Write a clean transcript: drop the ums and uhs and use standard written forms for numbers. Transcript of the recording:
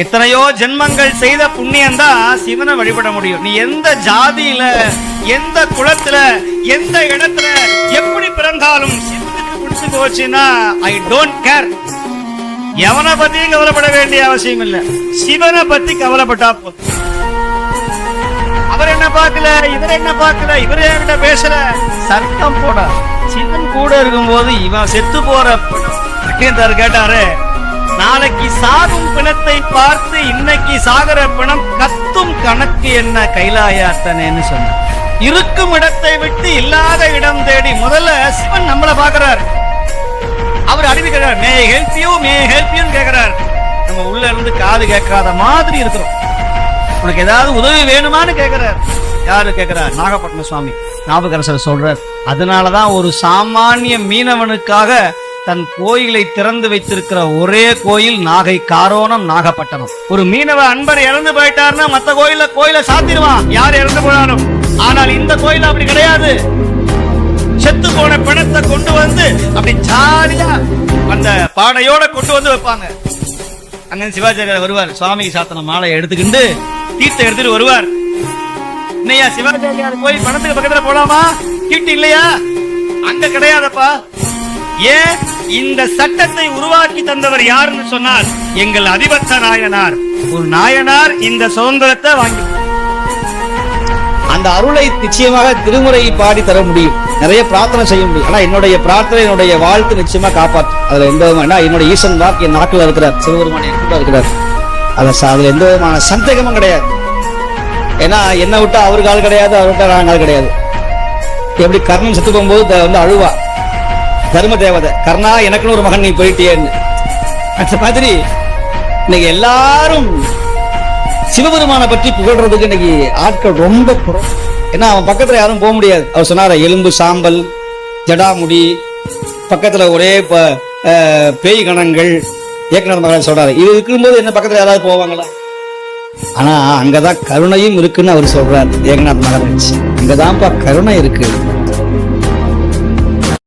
எத்தனையோ ஜென்மங்கள் செய்த புண்ணியம் தான் சிவனை வழிபட முடியும். நீ எந்த ஜாதியில, எந்த குலத்துல, எந்த இடத்துல எப்படி பிறந்தாலும் சிவனுக்கு பிடிச்சு போச்சுன்னா ஐ டோன்ட் கேர். எவனை பத்தியும் கவலைப்பட வேண்டிய அவசியம் இல்லை, சிவனை பத்தி கவலைப்பட்டா போதும். அவர் என்ன பார்க்கல, இவர் என்ன பார்க்கல, இவர் என்கிட்ட பேசல, சத்தம் போட. சிவன் கூட இருக்கும் போது இவன் செத்து போற கேட்டாரு, நாளைக்கு சாகும் பிணத்தை பார்த்து இன்னைக்கு சாகர பிணம் கத்தும் கணக்கு என்ன கைலாயாத்தனேன்னு சொன்ன. இருக்கும் இடத்தை விட்டு இல்லாத இடம் தேடி முதல்ல சிவன் நம்மள பாக்குறார். அவர் அறிவிக்கிறார், may help you, may help you கேட்கிறார். நம்ம உள்ள இருந்து காது கேட்காத மாதிரி இருக்கிறோம். உனக்கு ஏதாவது உதவி வேணுமான்னு கேட்கிறார். யாரு கேட்கிறார்? நாகப்பட்டினம் சுவாமி நாவுக்கரசர் சொல்றார். அதனாலதான் ஒரு சாமானிய மீனவனுக்காக தன் கோயிலை திறந்து வைத்திருக்கிற ஒரே கோயில் நாகை காரோணம் நாகப்பட்டினம். ஒரு மீனவ அன்பர் இறந்து போயிட்டாருன்னா மத்த கோயில சாத்திடுவான், யார் இறந்து போனாலும். ஆனால் இந்த கோயில் அப்படி கிடையாது. செத்து போன பிணத்தை கொண்டு வந்து அப்படி ஜாலியா அந்த பானையோட கொண்டு வந்து வைப்பாங்க. அங்க சிவாச்சாரியார் வருவார், சுவாமிக்கு சாத்தன மாலையை எடுத்துக்கிண்டு தீர்த்த எடுத்துட்டு வருவார். இல்லையா சிவாச்சாரியார் போய் பணத்துக்கு பக்கத்துல போலாமா? தீட்டு இல்லையா? அங்க கிடையாதப்பா. ஏன்? இந்த சட்டத்தை உருவாக்கி தந்தவர் யாருன்னு சொன்னால் எங்கள் அதிபத்த நாயனார். ஒரு நாயனார் இந்த சுதந்திரத்தை வாங்கி அந்த அருளை நிச்சயமாக திருமுறை பாடி தர முடியும், நிறைய பிரார்த்தனை செய்ய முடியும். ஆனா என்னுடைய பிரார்த்தனை, என்னுடைய வாழ்த்து நிச்சயமா காப்பாற்றும். அதுல எந்த விதமான என்னுடைய ஈசன் வாக்கு என் நாட்டில் இருக்கிறார், சிவபெருமான் என் இருக்கிறார். அதுல எந்த விதமான சந்தேகமும் கிடையாது. ஏன்னா என்ன விட்டா அவருக்கு ஆள் கிடையாது, அவர் விட்டா நாங்கள் ஆள் கிடையாது. எப்படி கர்ணன் செத்து போகும்போது வந்து அழுவா தர்ம தேவதை, கர்ணா எனக்குன்னு ஒரு மகன் நீ போயிட்டேன்னு. அந்த மாதிரி இன்னைக்கு எல்லாரும் சிவபெருமானை பற்றி புகழ்றதுக்கு இன்னைக்கு ஆட்கள் ரொம்ப குறைவு. ஏன்னா அவன் பக்கத்துல யாரும் போக முடியாது. அவர் சொன்னார, எலும்பு சாம்பல் ஜடாமுடி பக்கத்துல ஒரே பேய் கணங்கள் ஏக்கநாத மகன் சொல்றாரு. இது இருக்கும்போது என்ன பக்கத்துல யாராவது போவாங்களா? ஆனா அங்கதான் கருணையும் இருக்குன்னு அவர் சொல்றாரு ஏகநாத் மகாராஜ். அங்கதான்ப்பா கருணை இருக்கு.